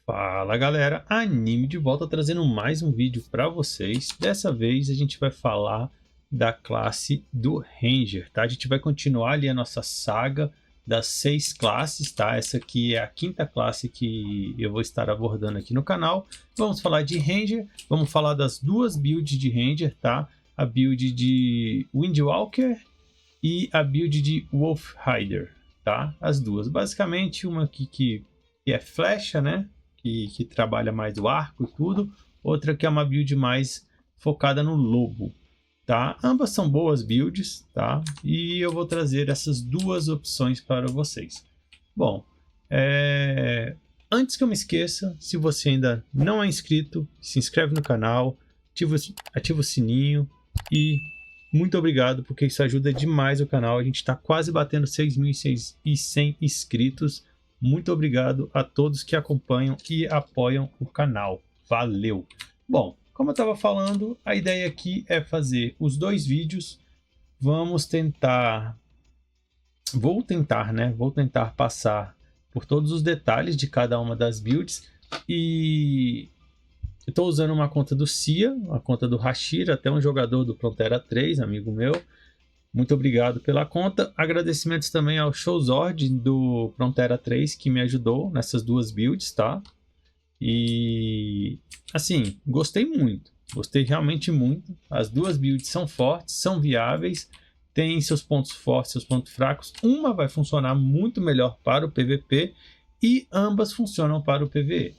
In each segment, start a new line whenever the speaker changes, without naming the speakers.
Fala galera, Anime de volta trazendo mais um vídeo para vocês. Dessa vez a gente vai falar da classe do Ranger, tá? A gente vai continuar ali a nossa saga das 6 classes, tá? Essa aqui é a quinta classe que eu vou estar abordando aqui no canal. Vamos falar de Ranger, vamos falar das duas builds de Ranger, tá? A build de Windwalker e a build de Wolf Rider, tá? As duas, basicamente uma aqui que é flecha, né? Que trabalha mais o arco e tudo, outra que é uma build mais focada no lobo, tá? Ambas são boas builds, tá? E eu vou trazer essas duas opções para vocês. Bom, antes que eu me esqueça, se você ainda não é inscrito, se inscreve no canal, ativa o sininho e muito obrigado, porque isso ajuda demais o canal. A gente está quase batendo 6.100 inscritos. Muito obrigado a todos que acompanham e apoiam o canal. Valeu! Bom, como eu estava falando, a ideia aqui é fazer os dois vídeos. Vou tentar passar por todos os detalhes de cada uma das builds. E eu estou usando uma conta do Cia, uma conta do Hashira, até um jogador do Frontera 3, amigo meu. Muito obrigado pela conta. Agradecimentos também ao Showzord do Frontera 3 que me ajudou nessas duas builds, tá? E assim, gostei muito. Gostei realmente muito. As duas builds são fortes, são viáveis, têm seus pontos fortes, seus pontos fracos. Uma vai funcionar muito melhor para o PVP e ambas funcionam para o PvE.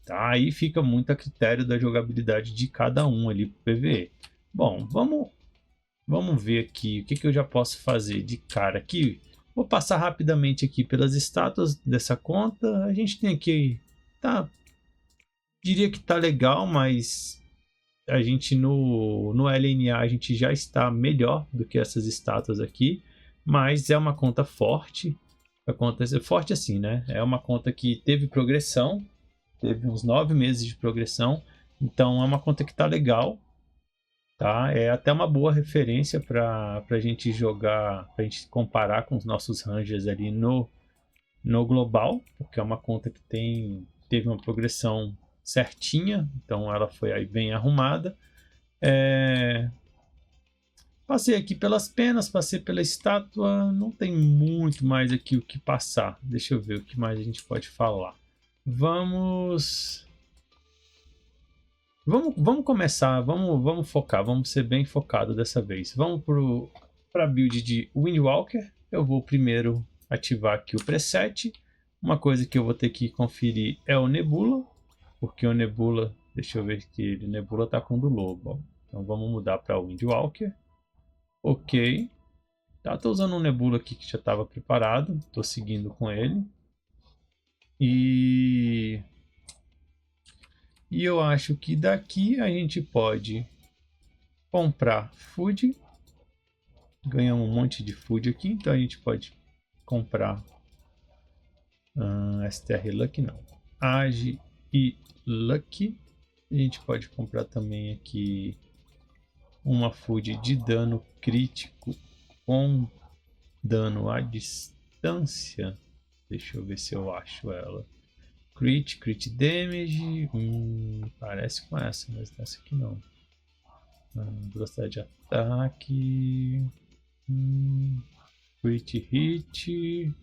Tá? Aí fica muito a critério da jogabilidade de cada um ali para o PvE. Bom, Vamos ver aqui o que eu já posso fazer de cara aqui. Vou passar rapidamente aqui pelas estátuas dessa conta. A gente tem aqui, diria que tá legal, mas a gente no LNA a gente já está melhor do que essas estátuas aqui. Mas é uma conta forte. A conta é forte assim, né? É uma conta que teve progressão, teve uns 9 meses de progressão. Então é uma conta que tá legal. Tá? É até uma boa referência para a gente jogar, para a gente comparar com os nossos Rangers ali no global, porque é uma conta que teve uma progressão certinha, então ela foi aí bem arrumada. Passei aqui pelas penas, passei pela estátua, não tem muito mais aqui o que passar. Deixa eu ver o que mais a gente pode falar. Vamos começar, vamos focar, vamos ser bem focado dessa vez. Vamos para a build de Windwalker. Eu vou primeiro ativar aqui o preset. Uma coisa que eu vou ter que conferir é o Nebula, porque o Nebula, deixa eu ver que o Nebula está com o do lobo. Ó. Então vamos mudar para o Windwalker. Ok. Tá, tô usando um Nebula aqui que já estava preparado, estou seguindo com ele. E eu acho que daqui a gente pode comprar food. Ganhamos um monte de food aqui, então a gente pode comprar STR Lucky não. Age e Lucky. A gente pode comprar também aqui uma food de dano crítico com dano à distância. Deixa eu ver se eu acho ela. Crit damage, parece com essa, mas essa aqui não. Velocidade de ataque, crit hit,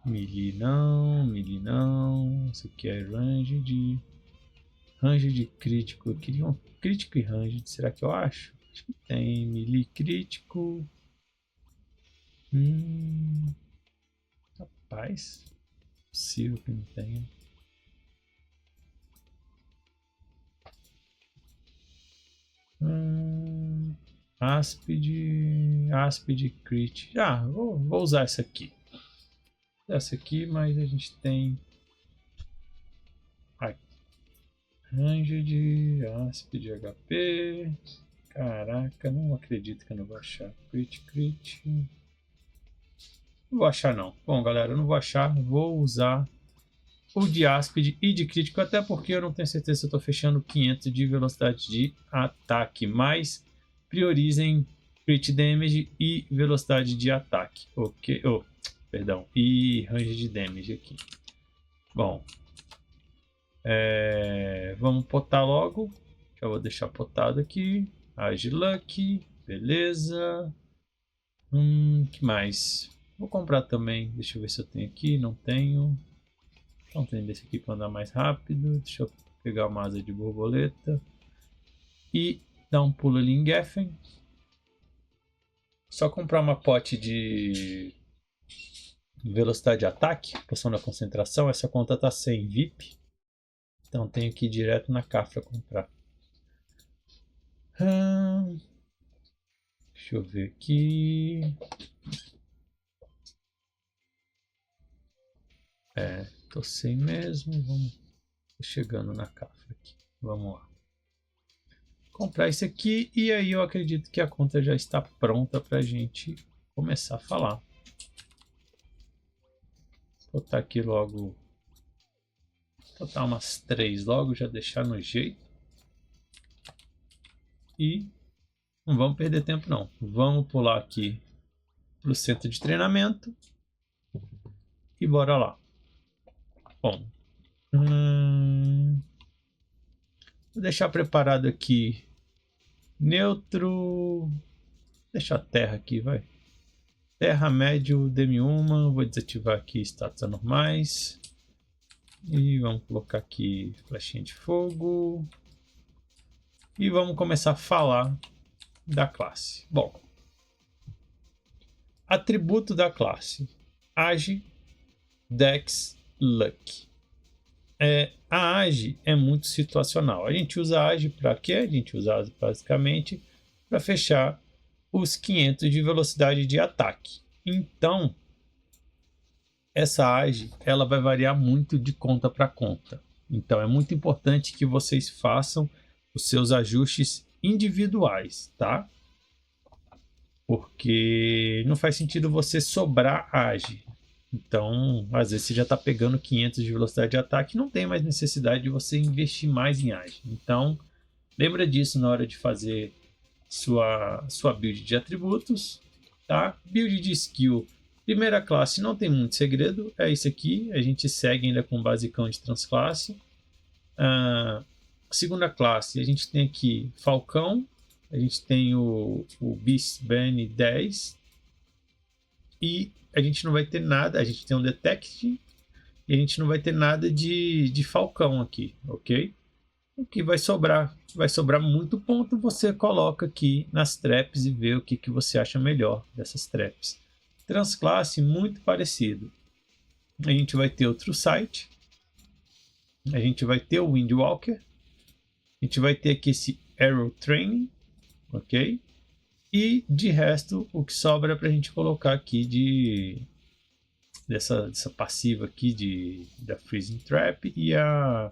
melee não, isso aqui é range de crítico. Eu queria um crítico e range, será que eu acho? Acho que tem melee crítico. Rapaz, possível que não tenha. Aspid crit. Vou usar essa aqui. Essa aqui, mas a gente tem Ranged, Aspid HP. Caraca, não acredito que eu não vou achar. Crit. Não vou achar não. Bom, galera, eu não vou achar. Vou usar o de Aspid e de crítico, até porque eu não tenho certeza se eu estou fechando 500 de velocidade de ataque, mas priorizem crit damage e velocidade de ataque, ok? Perdão, e range de damage aqui. Bom, Vamos potar logo. Já vou deixar potado aqui. Agiluck, beleza. Que mais? Vou comprar também. Deixa eu ver se eu tenho aqui. Não tenho. Então tem desse aqui para andar mais rápido. Deixa eu pegar uma asa de borboleta. E dar um pulo ali em Geffen. Só comprar uma pote de velocidade de ataque, poção da concentração. Essa conta tá sem VIP. Então tenho que ir direto na Cafra comprar. Deixa eu ver aqui. Tô sem mesmo. Vamos chegando na Cafra aqui. Vamos lá. Comprar isso aqui e aí eu acredito que a conta já está pronta para a gente começar a falar. Vou botar aqui logo. Vou botar umas 3 logo, já deixar no jeito. E não vamos perder tempo não. Vamos pular aqui para o centro de treinamento. E bora lá. Bom. Vou deixar preparado aqui. Neutro. Deixa a terra aqui, vai. Terra, médio, DM1. Vou desativar aqui status anormais. E vamos colocar aqui flechinha de fogo. E vamos começar a falar da classe. Bom, atributo da classe: Age, Dex, Luck. A Age é muito situacional. A gente usa a Age para quê? A gente usa basicamente para fechar os 500 de velocidade de ataque. Então, essa Age ela vai variar muito de conta para conta. Então, é muito importante que vocês façam os seus ajustes individuais, tá? Porque não faz sentido você sobrar Age. Então, às vezes você já está pegando 500 de velocidade de ataque e não tem mais necessidade de você investir mais em Age. Então, lembra disso na hora de fazer sua build de atributos, tá? Build de skill. Primeira classe não tem muito segredo, é isso aqui. A gente segue ainda com o basicão de transclasse. Segunda classe, a gente tem aqui Falcão. A gente tem o Beast Bane 10. E a gente não vai ter nada, a gente tem um Detect e a gente não vai ter nada de Falcão aqui, ok? O que vai sobrar muito ponto, você coloca aqui nas traps e vê o que você acha melhor dessas traps. Transclasse, muito parecido. A gente vai ter outro site, a gente vai ter o Windwalker, a gente vai ter aqui esse Arrow Training, ok? E de resto, o que sobra para a gente colocar aqui dessa passiva aqui da Freezing Trap e a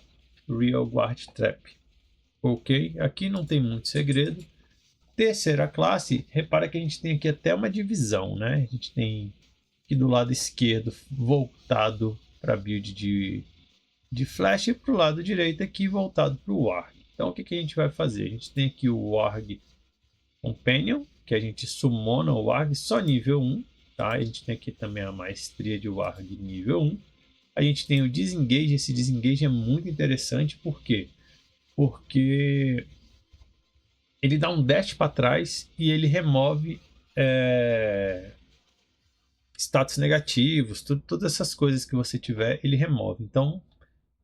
Real Guard Trap. Ok? Aqui não tem muito segredo. Terceira classe, repara que a gente tem aqui até uma divisão, né? A gente tem aqui do lado esquerdo voltado para build de Flash e para o lado direito aqui voltado para o Warg. Então o que a gente vai fazer? A gente tem aqui o Warg Companion, que a gente summona o Warg só nível 1, tá? A gente tem aqui também a maestria de Warg nível 1. A gente tem o Disengage, esse Disengage é muito interessante, por quê? Porque ele dá um dash para trás e ele remove status negativos, todas essas coisas que você tiver, ele remove. Então,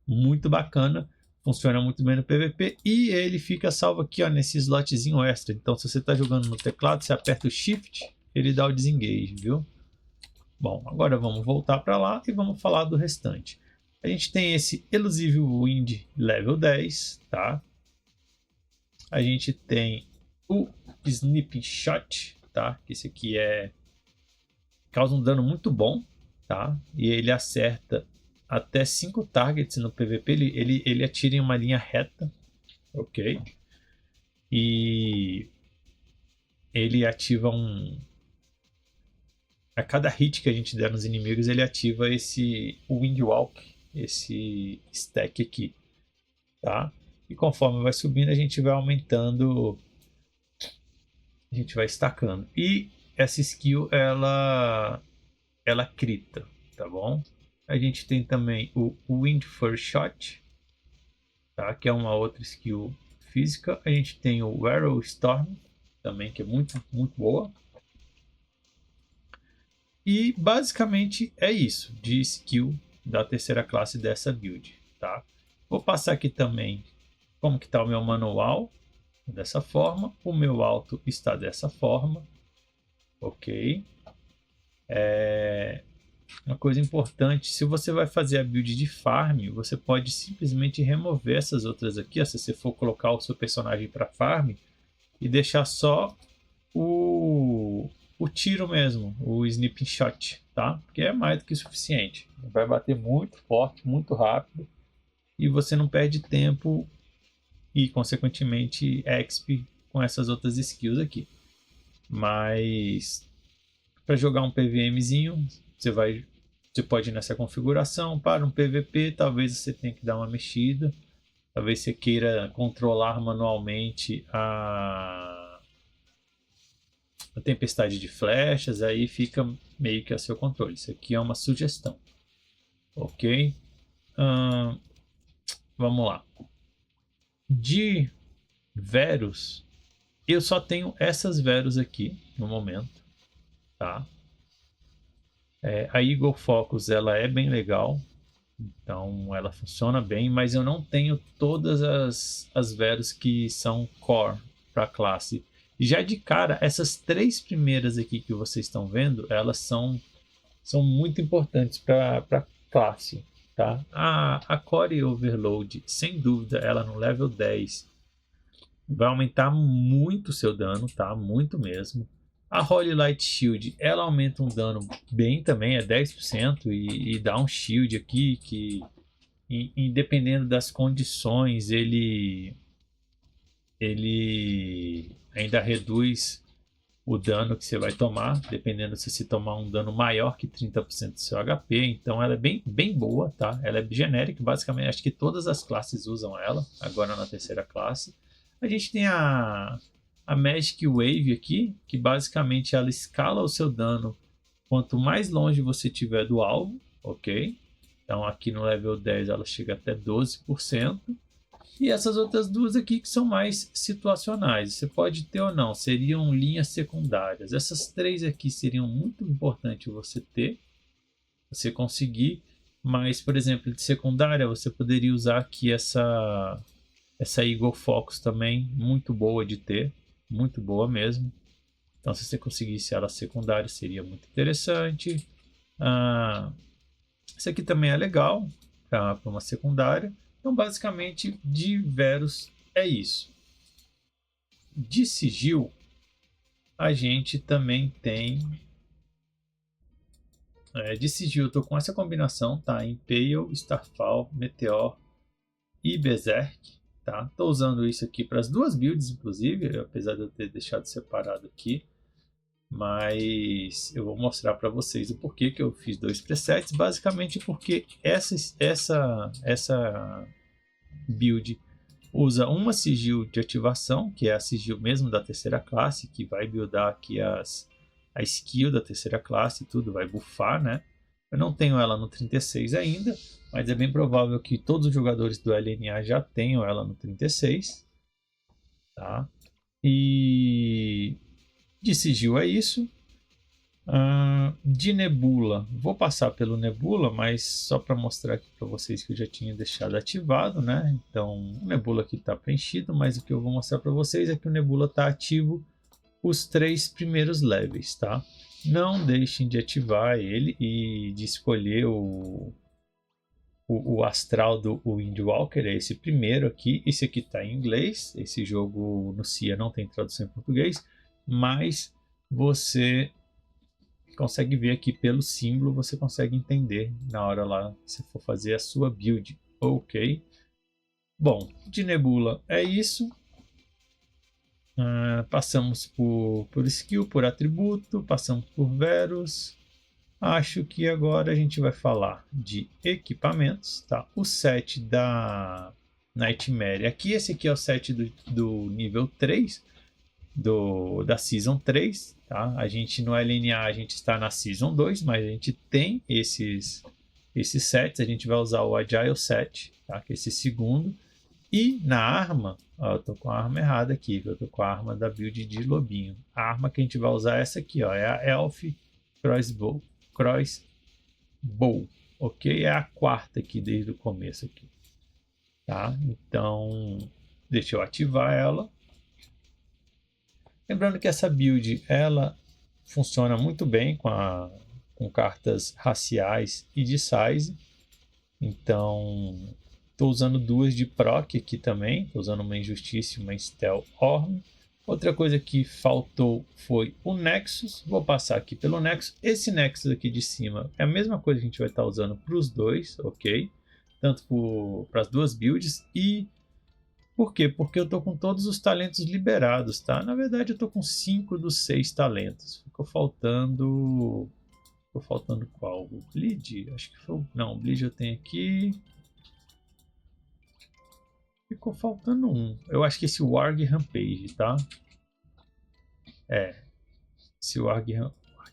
muito bacana. Funciona muito bem no PVP e ele fica salvo aqui, ó, nesse slotzinho extra. Então, se você está jogando no teclado, você aperta o Shift, ele dá o Disengage, viu? Bom, agora vamos voltar para lá e vamos falar do restante. A gente tem esse Elusive Wind level 10, tá? A gente tem o Snipping Shot, tá? Esse aqui causa um dano muito bom, tá? E ele acerta até 5 targets no PVP, ele atira em uma linha reta, ok? E ele ativa a cada hit que a gente der nos inimigos, ele ativa esse Windwalk, esse stack aqui, tá? E conforme vai subindo, a gente vai aumentando, a gente vai estacando. E essa skill, ela crita, tá bom? A gente tem também o Wind First Shot, tá? Que é uma outra skill física. A gente tem o Arrow Storm, também, que é muito, muito boa. E basicamente é isso de skill da terceira classe dessa build, tá? Vou passar aqui também como que está o meu manual, dessa forma. O meu alto está dessa forma, ok? Uma coisa importante, se você vai fazer a build de farm, você pode simplesmente remover essas outras aqui, ó, se você for colocar o seu personagem para farm, e deixar só o tiro mesmo, o snipping shot, tá? Porque é mais do que suficiente. Vai bater muito forte, muito rápido, e você não perde tempo e, consequentemente, XP com essas outras skills aqui. Mas para jogar um PVMzinho, você pode ir nessa configuração. Para um PVP, talvez você tenha que dar uma mexida. Talvez você queira controlar manualmente a tempestade de flechas, aí fica meio que a seu controle. Isso aqui é uma sugestão, ok? Vamos lá. De Verus, eu só tenho essas Verus aqui no momento, tá? A Eagle Focus ela é bem legal, então ela funciona bem, mas eu não tenho todas as Verus que são core para a classe. Já de cara, essas 3 primeiras aqui que vocês estão vendo, elas são muito importantes para a classe. Tá? A Core Overload, sem dúvida, ela no level 10 vai aumentar muito o seu dano, tá? Muito mesmo. A Holy Light Shield, ela aumenta um dano bem também, é 10%, e dá um shield aqui que, dependendo das condições, ele ainda reduz o dano que você vai tomar, dependendo se você tomar um dano maior que 30% do seu HP. Então ela é bem, bem boa, tá? Ela é genérica, basicamente acho que todas as classes usam ela, agora na terceira classe. A gente tem a Magic Wave aqui, que basicamente ela escala o seu dano quanto mais longe você tiver do alvo, ok? Então aqui no level 10 ela chega até 12%. E essas outras duas aqui que são mais situacionais. Você pode ter ou não, seriam linhas secundárias. Essas 3 aqui seriam muito importantes você ter, você conseguir. Mas, por exemplo, de secundária, você poderia usar aqui essa Eagle Focus também, muito boa de ter, muito boa mesmo. Então, se você conseguisse ela secundária, seria muito interessante. Esse aqui também é legal para uma secundária. Então, basicamente, de Verus é isso. De Sigil, a gente também tem... de Sigil, eu estou com essa combinação, tá? Impale, Starfall, Meteor e Berserk. Tá? Estou usando isso aqui para as duas builds, inclusive, apesar de eu ter deixado separado aqui. Mas eu vou mostrar para vocês o porquê que eu fiz 2 presets. Basicamente porque essa build usa uma sigil de ativação, que é a sigil mesmo da terceira classe, que vai buildar aqui a skill da terceira classe e tudo, vai buffar, né? Eu não tenho ela no 36 ainda, mas é bem provável que todos os jogadores do LNA já tenham ela no 36. Tá? E de sigil é isso. De Nebula, vou passar pelo Nebula, mas só para mostrar aqui para vocês que eu já tinha deixado ativado, né? Então o Nebula aqui está preenchido, mas o que eu vou mostrar para vocês é que o Nebula está ativo os 3 primeiros levels, tá? Não deixem de ativar ele e de escolher o astral do Windwalker, é esse primeiro aqui. Esse aqui está em inglês, esse jogo no CIA não tem tradução em português, mas você consegue ver aqui pelo símbolo, você consegue entender na hora lá que você for fazer a sua build, ok? Bom, de Nebula é isso. Passamos por skill, por atributo, passamos por Verus. Acho que agora a gente vai falar de equipamentos, tá? O set da Nightmare. Aqui, esse aqui é o set do nível 3, da Season 3, tá? A gente no LNA, a gente está na Season 2, mas a gente tem esses sets. A gente vai usar o Agile set, tá? Que é esse segundo. E na arma, ó, eu tô com a arma errada aqui, eu tô com a arma da build de lobinho. A arma que a gente vai usar é essa aqui, ó, é a Elf Crossbow, ok? É a quarta aqui desde o começo aqui, tá? Então, deixa eu ativar ela. Lembrando que essa build, ela funciona muito bem com cartas raciais e de size. Então, estou usando duas de proc aqui também. Estou usando uma Injustiça e uma Stealth Orm. Outra coisa que faltou foi o Nexus. Vou passar aqui pelo Nexus. Esse Nexus aqui de cima é a mesma coisa que a gente vai estar usando para os dois, ok? Tanto para as duas builds. E por quê? Porque eu estou com todos os talentos liberados, tá? Na verdade, eu estou com 5 dos 6 talentos. Ficou faltando qual? O Bleed? Acho que foi. Não, o Bleed eu tenho aqui. Ficou faltando um. Eu acho que esse Warg Rampage, tá? É. Esse Warg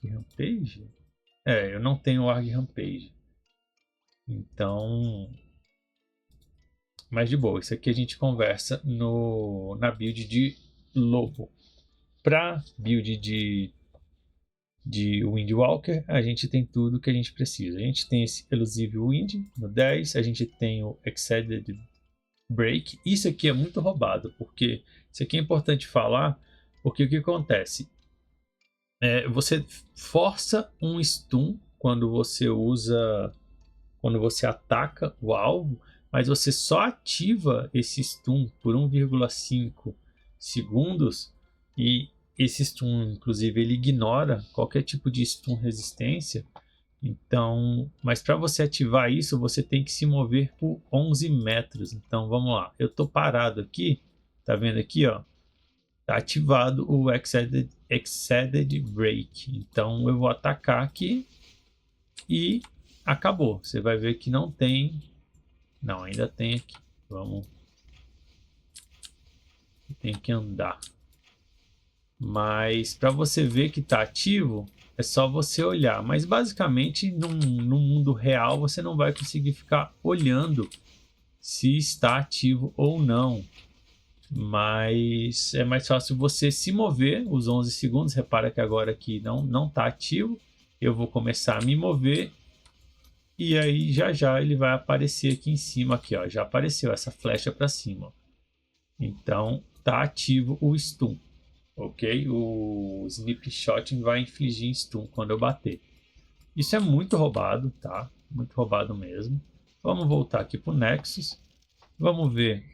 Rampage? É, eu não tenho Warg Rampage. Então. Mas de boa, isso aqui a gente conversa na build de Lobo. Pra build de Windwalker, a gente tem tudo que a gente precisa. A gente tem esse Elusive Wind no 10, a gente tem o Exceded Break. Isso aqui é muito roubado, porque isso aqui é importante falar, porque o que acontece? Você força um stun quando você ataca o alvo, mas você só ativa esse stun por 1,5 segundos e esse stun, inclusive, ele ignora qualquer tipo de stun resistência. Então, mas para você ativar isso, você tem que se mover por 11 metros. Então, vamos lá. Eu estou parado aqui. Tá vendo aqui, ó? Tá ativado o Exceded Break. Então, eu vou atacar aqui e acabou. Você vai ver que não tem. Não, ainda tem aqui. Vamos. Tem que andar. Mas para você ver que está ativo, é só você olhar. Mas basicamente, no mundo real, você não vai conseguir ficar olhando se está ativo ou não. Mas é mais fácil você se mover os 11 segundos. Repara que agora aqui não está ativo. Eu vou começar a me mover. E aí já ele vai aparecer aqui em cima. Aqui, ó, já apareceu essa flecha para cima. Então está ativo o stun. Ok? O Snapshot vai infligir stun quando eu bater. Isso é muito roubado, tá? Muito roubado mesmo. Vamos voltar aqui para o Nexus. Vamos ver.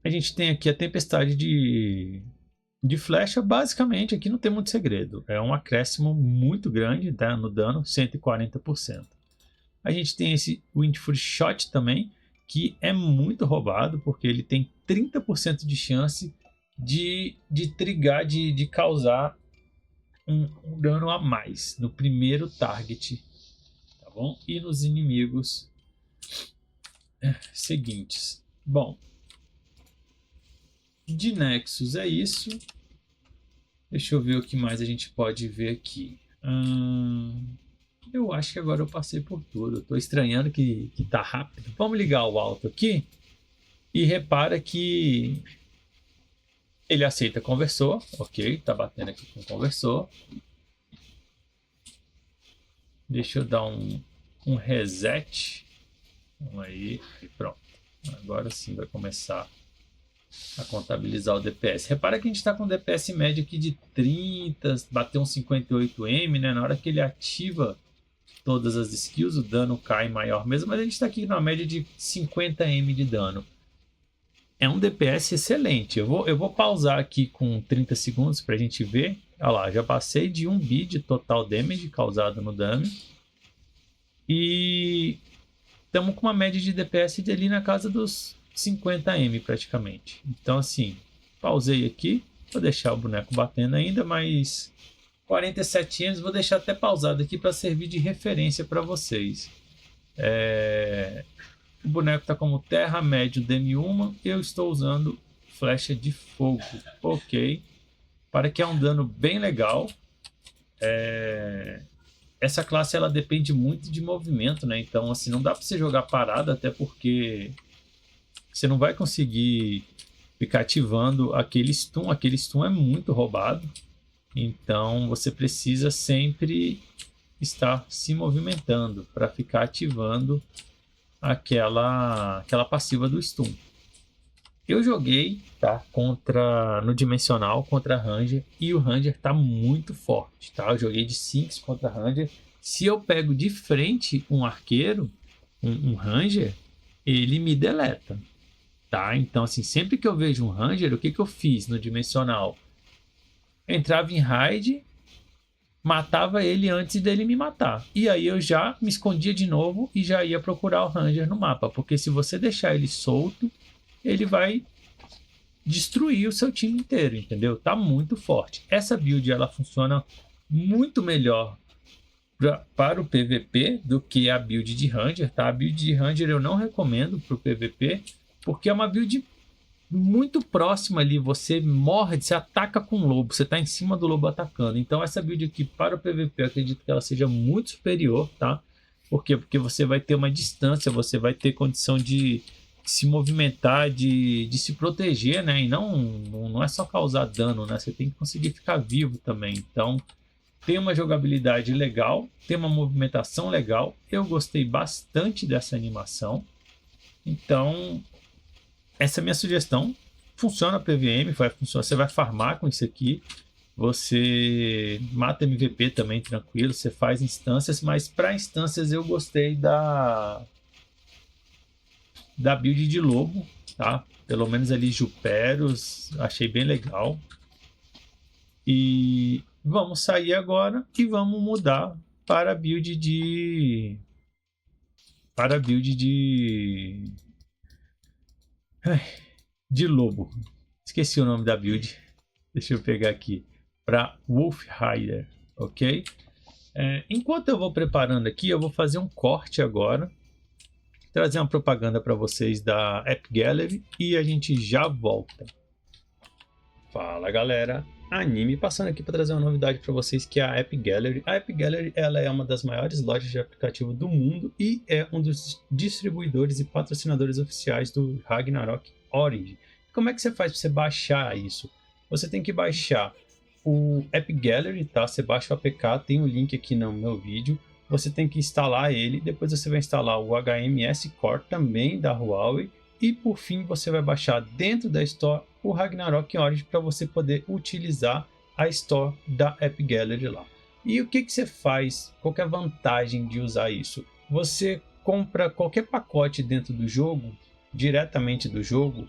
A gente tem aqui a tempestade de flecha. Basicamente, aqui não tem muito segredo. É um acréscimo muito grande, tá? No dano, 140%. A gente tem esse Windful Shot também, que é muito roubado, porque ele tem 30% de chance de trigar, de causar um dano a mais no primeiro target, tá bom? E nos inimigos seguintes. Bom, de Nexus é isso. Deixa eu ver o que mais a gente pode ver aqui. Eu acho que agora eu passei por tudo. Estou estranhando que tá rápido. Vamos ligar o alto aqui e repara que ele aceita conversor, ok? Tá batendo aqui com conversor. Deixa eu dar um reset. Vamos aí, pronto. Agora sim vai começar a contabilizar o DPS. Repara que a gente está com DPS médio aqui de 30, bateu um 58M, né? Na hora que ele ativa todas as skills, o dano cai maior mesmo, mas a gente está aqui na média de 50M de dano. É um DPS excelente. Eu vou pausar aqui com 30 segundos para a gente ver. Olha lá, já passei de 1 bi de total damage causado no dummy. E estamos com uma média de DPS ali na casa dos 50M praticamente. Então assim, pausei aqui. Vou deixar o boneco batendo ainda, mas 47M vou deixar até pausado aqui para servir de referência para vocês. O boneco está como terra, médio, DM1. Eu estou usando flecha de fogo. Ok. Para que é um dano bem legal. Essa classe ela depende muito de movimento, né? Então assim, não dá para você jogar parado, até porque você não vai conseguir ficar ativando aquele stun. Aquele stun é muito roubado. Então você precisa sempre estar se movimentando para ficar ativando aquela passiva do stun. Eu joguei, tá, no Dimensional contra Ranger e o Ranger tá muito forte, tá? Eu joguei de Sinks contra Ranger. Se eu pego de frente um arqueiro, um Ranger, ele me deleta, tá? Então, assim, sempre que eu vejo um Ranger, o que eu fiz no Dimensional? Eu entrava em raid, matava ele antes dele me matar. E aí eu já me escondia de novo e já ia procurar o Ranger no mapa, porque se você deixar ele solto, ele vai destruir o seu time inteiro, entendeu? Tá muito forte. Essa build ela funciona muito melhor para o PVP do que a build de Ranger, tá? A build de Ranger eu não recomendo para o PVP, porque é uma build muito próxima ali, você morde, você ataca com o lobo, você tá em cima do lobo atacando. Então essa build aqui para o PVP eu acredito que ela seja muito superior, tá? Por quê? Porque você vai ter uma distância, você vai ter condição de se movimentar, de se proteger, né? E não é só causar dano, né? Você tem que conseguir ficar vivo também. Então tem uma jogabilidade legal, tem uma movimentação legal. Eu gostei bastante dessa animação. Então essa é a minha sugestão. Funciona PVM, vai funcionar. Você vai farmar com isso aqui. Você mata MVP também tranquilo. Você faz instâncias, mas para instâncias eu gostei da build de lobo, tá? Pelo menos ali Juperos, achei bem legal. E vamos sair agora e vamos mudar para a build de lobo. Esqueci o nome da build. Deixa eu pegar aqui. Para Wolf Rider, ok? Enquanto eu vou preparando aqui, eu vou fazer um corte agora. Trazer uma propaganda para vocês da App Gallery e a gente já volta. Fala galera, Anime passando aqui para trazer uma novidade para vocês que é a App Gallery. A App Gallery ela é uma das maiores lojas de aplicativo do mundo e é um dos distribuidores e patrocinadores oficiais do Ragnarok Origin. Como é que você faz para você baixar isso? Você tem que baixar o App Gallery, tá? Você baixa o APK, tem o link aqui no meu vídeo. Você tem que instalar ele, depois você vai instalar o HMS Core também da Huawei e por fim você vai baixar dentro da Store o Ragnarok Origin para você poder utilizar a Store da App Gallery lá. E o que você faz? Qual que é a vantagem de usar isso? Você compra qualquer pacote dentro do jogo, diretamente do jogo,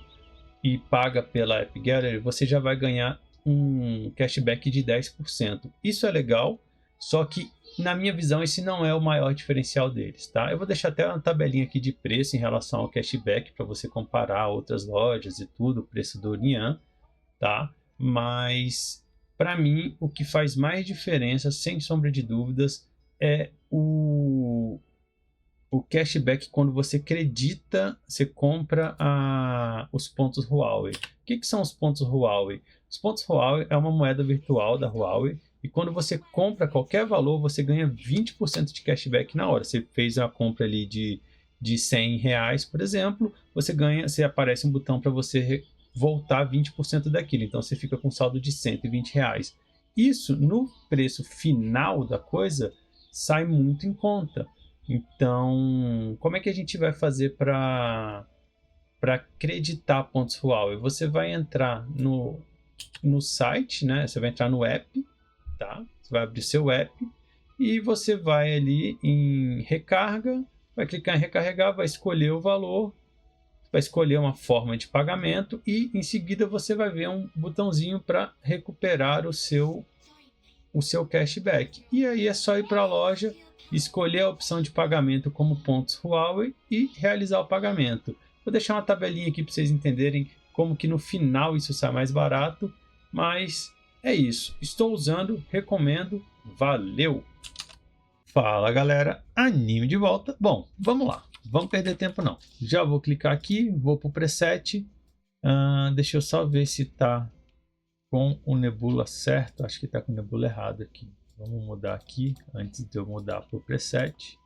e paga pela App Gallery, você já vai ganhar um cashback de 10%. Isso é legal, só que na minha visão esse não é o maior diferencial deles, tá? Eu vou deixar até uma tabelinha aqui de preço em relação ao cashback para você comparar outras lojas e tudo, o preço do Nian, tá? Mas para mim o que faz mais diferença, sem sombra de dúvidas, é o cashback quando você acredita, você compra os pontos Huawei. O que são os pontos Huawei? Os pontos Huawei é uma moeda virtual da Huawei e quando você compra qualquer valor, você ganha 20% de cashback na hora. Você fez a compra ali de R$100, por exemplo, você aparece um botão para você voltar 20% daquilo. Então você fica com saldo de R$120. Isso no preço final da coisa sai muito em conta. Então, como é que a gente vai fazer para acreditar pontos Huawei? Você vai entrar no site, né? Você vai entrar no app, tá? Você vai abrir seu app e você vai ali em recarga, vai clicar em recarregar, vai escolher o valor, vai escolher uma forma de pagamento e em seguida você vai ver um botãozinho para recuperar o seu cashback. E aí é só ir para a loja, escolher a opção de pagamento como pontos Huawei e realizar o pagamento. Vou deixar uma tabelinha aqui para vocês entenderem como que no final isso sai mais barato, mas é isso. Estou usando, recomendo, valeu! Fala galera, Anime de volta. Bom, vamos lá, vamos perder tempo não. Já vou clicar aqui, vou para o preset. Deixa eu só ver se está com o Nebula certo. Acho que está com o Nebula errado aqui. Vamos mudar aqui antes de eu mudar para o preset.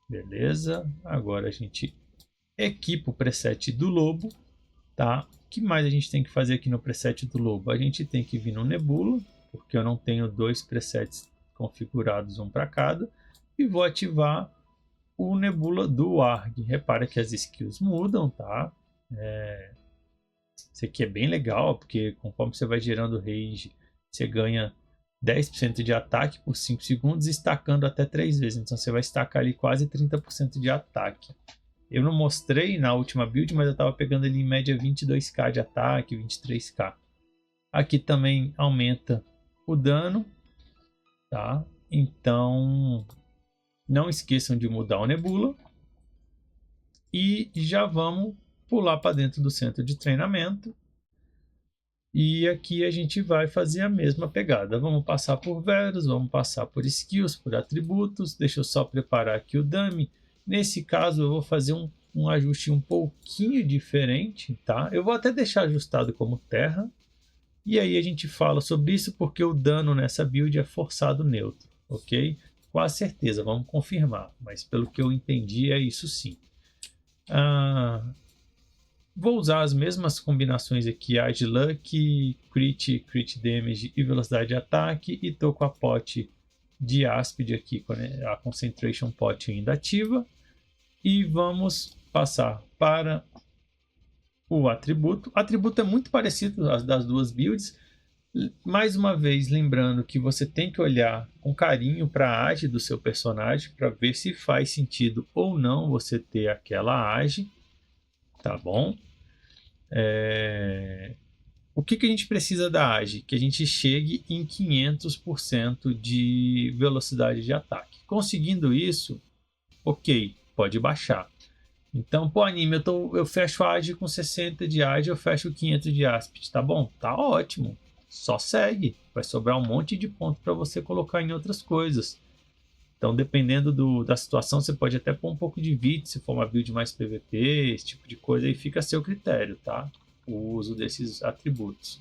Beleza, agora a gente Equipa o preset do lobo, tá? O que mais a gente tem que fazer aqui no preset do lobo? A gente tem que vir no Nebula, porque eu não tenho 2 presets configurados, um para cada, e vou ativar o Nebula do Warg. Repara que as skills mudam, tá? Isso aqui é bem legal, porque conforme você vai gerando range, você ganha 10% de ataque por 5 segundos, estacando até 3 vezes. Então você vai estacar ali quase 30% de ataque. Eu não mostrei na última build, mas eu estava pegando ali em média 22k de ataque, 23k. Aqui também aumenta o dano, tá? Então não esqueçam de mudar o Nebula. E já vamos pular para dentro do centro de treinamento. E aqui a gente vai fazer a mesma pegada. Vamos passar por Verus, vamos passar por skills, por atributos. Deixa eu só preparar aqui o dummy. Nesse caso eu vou fazer um ajuste um pouquinho diferente, tá? Eu vou até deixar ajustado como terra. E aí a gente fala sobre isso porque o dano nessa build é forçado neutro, ok? Quase certeza, vamos confirmar. Mas pelo que eu entendi é isso sim. Vou usar as mesmas combinações aqui, Age Luck, Crit Damage e Velocidade de Ataque. E estou com a pot de Aspid aqui, a Concentration Pot ainda ativa. E vamos passar para o atributo. O atributo é muito parecido às das duas builds. Mais uma vez, lembrando que você tem que olhar com carinho para a age do seu personagem para ver se faz sentido ou não você ter aquela age, tá bom? O que a gente precisa da age? Que a gente chegue em 500% de velocidade de ataque. Conseguindo isso, ok, pode baixar. Então, pô, anime, eu fecho a age com 60 de age, eu fecho 500 de aspid, tá bom? Tá ótimo. Só segue. Vai sobrar um monte de ponto para você colocar em outras coisas. Então, dependendo da situação, você pode até pôr um pouco de VIT, se for uma build mais PVP, esse tipo de coisa, aí fica a seu critério, tá? O uso desses atributos.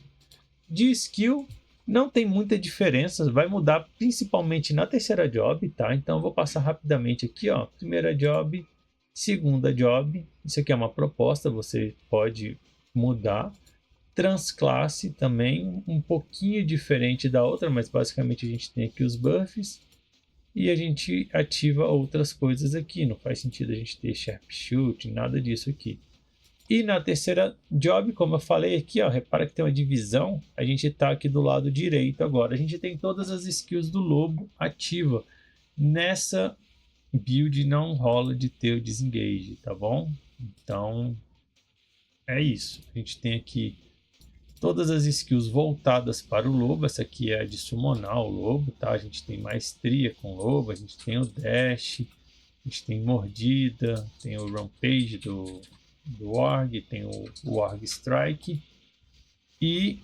De skill, não tem muita diferença, vai mudar principalmente na terceira job, tá? Então, eu vou passar rapidamente aqui, ó. Primeira job, segunda job. Isso aqui é uma proposta, você pode mudar. Transclasse também, um pouquinho diferente da outra, mas basicamente a gente tem aqui os buffs. E a gente ativa outras coisas aqui. Não faz sentido a gente ter Sharpshoot, nada disso aqui. E na terceira job, como eu falei aqui, ó, repara que tem uma divisão. A gente está aqui do lado direito agora. A gente tem todas as skills do lobo ativa. Nessa build não rola de ter o disengage, tá bom? Então é isso. A gente tem aqui todas as skills voltadas para o lobo. Essa aqui é a de summonar o lobo, tá? A gente tem maestria com o lobo, a gente tem o dash, a gente tem mordida, tem o rampage do Warg, tem o Warg Strike. E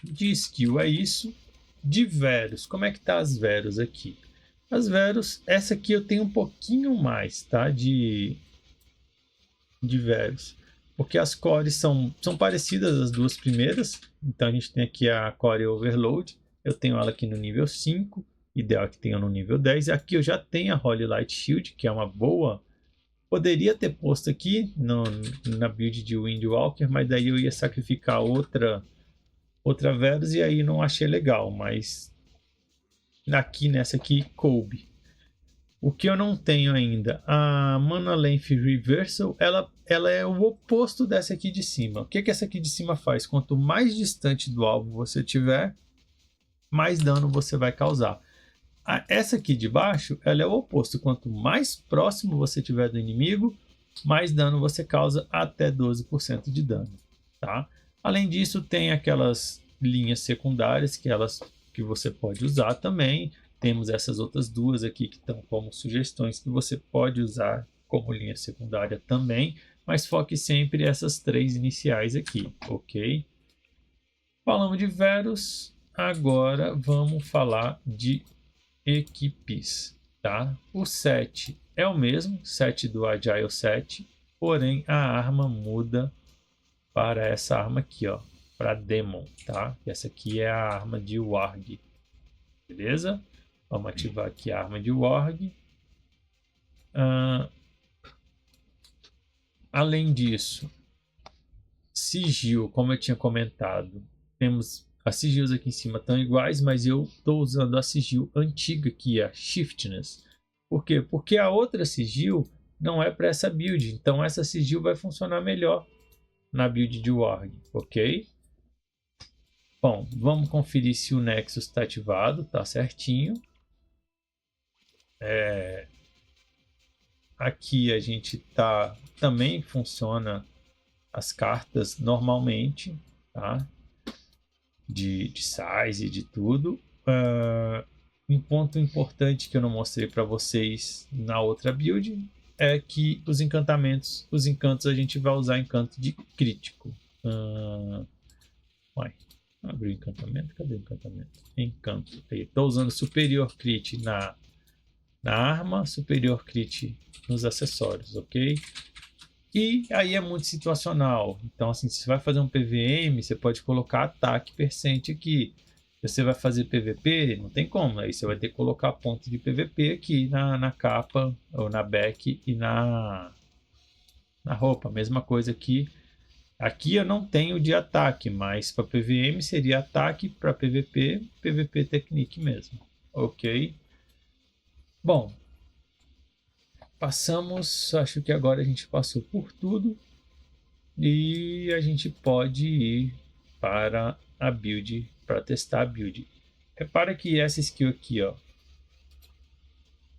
de skill é isso. De Verus, como é que tá as Verus aqui? As Verus, essa aqui eu tenho um pouquinho mais, tá? De Verus. Porque as cores são parecidas as duas primeiras. Então a gente tem aqui a Core Overload. Eu tenho ela aqui no nível 5. Ideal que tenha no nível 10. E aqui eu já tenho a Holy Light Shield, que é uma boa. Poderia ter posto aqui na build de Windwalker, mas daí eu ia sacrificar outra Verus e aí não achei legal. Mas aqui nessa aqui coube. O que eu não tenho ainda, a Mana Length Reversal, ela é o oposto dessa aqui de cima. O que essa aqui de cima faz? Quanto mais distante do alvo você tiver, mais dano você vai causar. Essa aqui de baixo, ela é o oposto. Quanto mais próximo você tiver do inimigo, mais dano você causa, até 12% de dano, tá? Além disso, tem aquelas linhas secundárias que você pode usar também. Temos essas outras duas aqui que estão como sugestões que você pode usar como linha secundária também, mas foque sempre essas três iniciais aqui, ok? Falamos de Verus, agora vamos falar de equipes, tá? O set é o mesmo, set do Agile 7, porém a arma muda para essa arma aqui, ó, para Demon, tá? Essa aqui é a arma de Warg, beleza? Vamos ativar aqui a arma de Warg. Além disso, sigil, como eu tinha comentado, temos as sigils aqui em cima estão iguais, mas eu estou usando a sigil antiga, que é a Shiftness. Por quê? Porque a outra sigil não é para essa build, então essa sigil vai funcionar melhor na build de Warg, ok? Bom, vamos conferir se o Nexus está ativado, tá certinho. Aqui a gente tá, também funciona as cartas normalmente, tá? De size e de tudo. Um ponto importante que eu não mostrei para vocês na outra build é que os encantos a gente vai usar encanto de crítico. Abriu o encantamento? Cadê o encantamento? Encanto. Estou usando superior crit na arma, superior crit nos acessórios, ok? E aí é muito situacional. Então, assim, se você vai fazer um PVM, você pode colocar ataque percente aqui. Se você vai fazer PVP, não tem como. Aí você vai ter que colocar ponto de PVP aqui na capa, ou na back e na roupa. Mesma coisa aqui. Aqui eu não tenho de ataque, mas para PVM seria ataque, para PVP, PVP Technique mesmo. Ok? Bom, passamos, acho que agora a gente passou por tudo e a gente pode ir para a build, para testar a build. Repara que essa skill aqui, ó,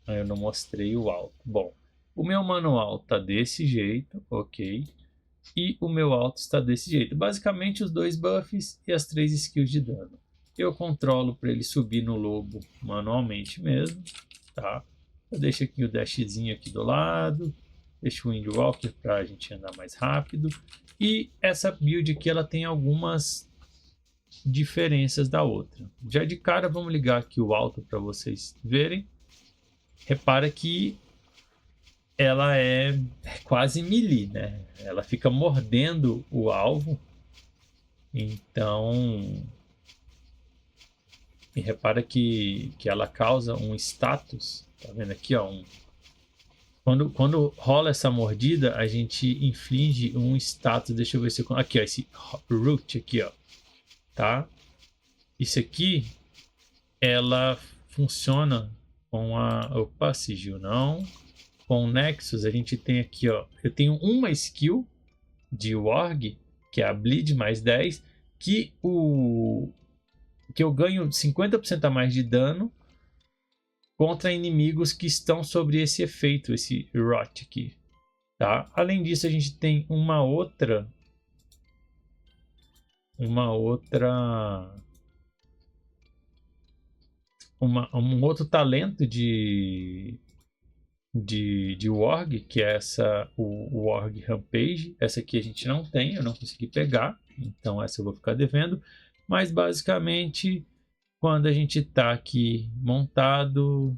eu não mostrei o alto. Bom, o meu manual tá desse jeito, ok? E o meu alto está desse jeito. Basicamente os dois buffs e as 3 skills de dano. Eu controlo para ele subir no lobo manualmente mesmo, tá? Eu deixo aqui o dashzinho aqui do lado, deixo o Windwalker para a gente andar mais rápido. E essa build aqui ela tem algumas diferenças da outra. Já de cara vamos ligar aqui o alto para vocês verem. Repara que ela é quase melee, né? Ela fica mordendo o alvo. Então, e repara que ela causa um status. Tá vendo aqui, ó? Quando rola essa mordida, a gente inflige um status. Deixa eu ver se eu... Aqui, ó, esse root aqui, ó. Tá? Isso aqui, ela funciona com a... Opa, sigil não. Com o Nexus, a gente tem aqui, ó. Eu tenho uma skill de Warg, que é a Bleed mais 10, que eu ganho 50% a mais de dano contra inimigos que estão sobre esse efeito, esse Rot aqui, tá? Além disso, a gente tem um outro talento de Warg, que é o Warg Rampage. Essa aqui a gente não tem, eu não consegui pegar, então essa eu vou ficar devendo. Mas basicamente, quando a gente está aqui montado,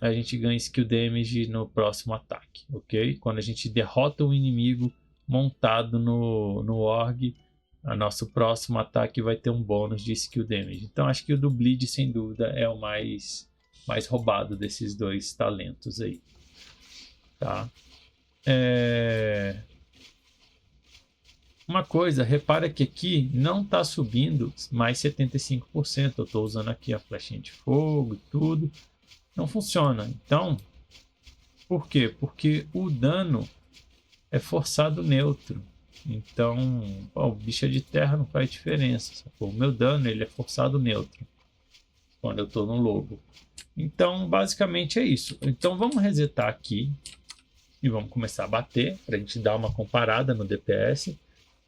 a gente ganha skill damage no próximo ataque, ok? Quando a gente derrota o inimigo montado no Warg, o nosso próximo ataque vai ter um bônus de skill damage. Então acho que o do Bleed, sem dúvida, é o mais roubado desses dois talentos aí, tá? Uma coisa, repara que aqui não está subindo mais 75%. Eu estou usando aqui a flechinha de fogo e tudo. Não funciona. Então, por quê? Porque o dano é forçado neutro. Então, o bicho de terra não faz diferença. O meu dano ele é forçado neutro quando eu estou no lobo. Então, basicamente é isso. Então, vamos resetar aqui e vamos começar a bater para a gente dar uma comparada no DPS.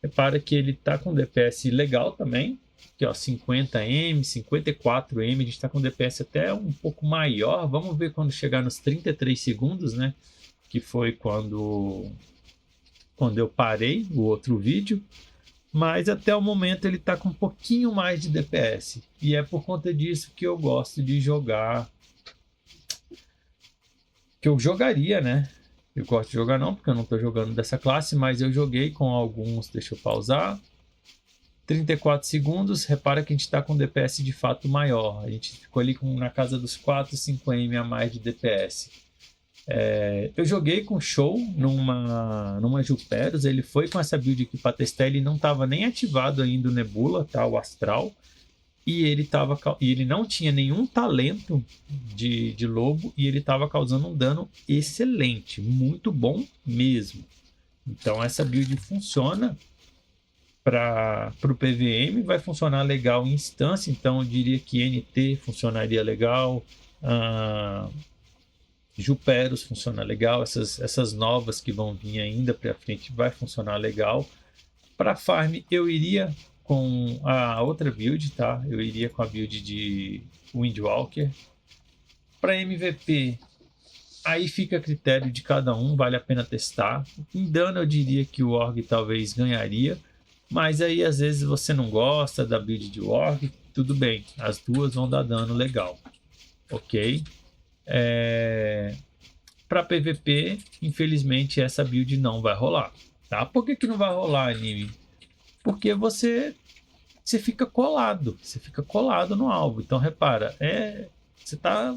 Repara que ele está com DPS legal também. Aqui, ó, 50M, 54M. A gente está com DPS até um pouco maior. Vamos ver quando chegar nos 33 segundos, né? Que foi quando eu parei o outro vídeo. Mas até o momento ele está com um pouquinho mais de DPS. E é por conta disso que eu gosto de jogar. Que eu jogaria, né? Eu gosto de jogar não, porque eu não estou jogando dessa classe, mas eu joguei com alguns. Deixa eu pausar. 34 segundos. Repara que a gente está com DPS de fato maior. A gente ficou ali na casa dos 4, 5M a mais de DPS. Eu joguei com o Show numa Juperos, ele foi com essa build aqui para testar, ele não estava nem ativado ainda o Nebula, tá? O Astral. E ele não tinha nenhum talento de lobo e ele estava causando um dano excelente, muito bom mesmo. Então essa build funciona para o PVM, vai funcionar legal em instância, então eu diria que NT funcionaria legal, Juperos funciona legal, essas novas que vão vir ainda para frente vai funcionar legal. Para farm eu iria com a outra build, tá? Eu iria com a build de Windwalker. Para MVP, aí fica a critério de cada um, vale a pena testar. Em dano eu diria que o Org talvez ganharia, mas aí às vezes você não gosta da build de Org, tudo bem, as duas vão dar dano legal, ok? Para PVP, infelizmente essa build não vai rolar, tá? Por que não vai rolar, anime? Porque você fica colado no alvo. Então repara, você tá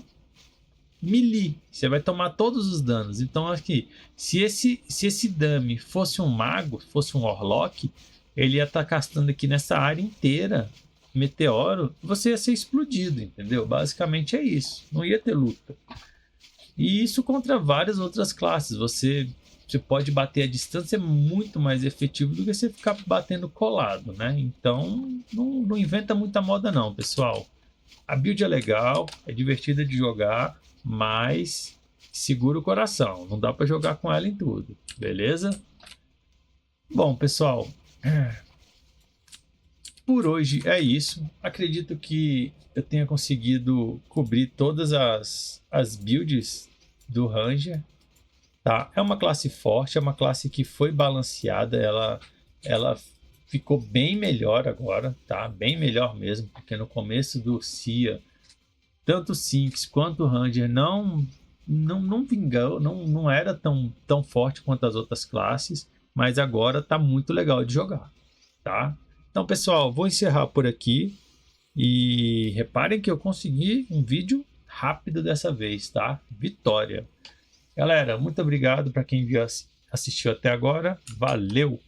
melee, você vai tomar todos os danos. Então aqui, se esse dummy fosse um mago, fosse um Warlock, ele ia estar castando aqui nessa área inteira meteoro, você ia ser explodido, entendeu? Basicamente é isso, não ia ter luta. E isso contra várias outras classes, você pode bater a distância muito mais efetivo do que você ficar batendo colado, né? Então não inventa muita moda não, pessoal. A build é legal, é divertida de jogar, mas segura o coração, não dá para jogar com ela em tudo, beleza? Bom, pessoal, por hoje é isso. Acredito que eu tenha conseguido cobrir todas as builds do Ranger. Tá? É uma classe forte, é uma classe que foi balanceada, ela ficou bem melhor agora, tá? Bem melhor mesmo, porque no começo do Cia, tanto o Sinks quanto o Ranger não vingou, não era tão forte quanto as outras classes, mas agora tá muito legal de jogar, tá? Então, pessoal, vou encerrar por aqui e reparem que eu consegui um vídeo rápido dessa vez, tá? Vitória! Galera, muito obrigado para quem assistiu até agora. Valeu!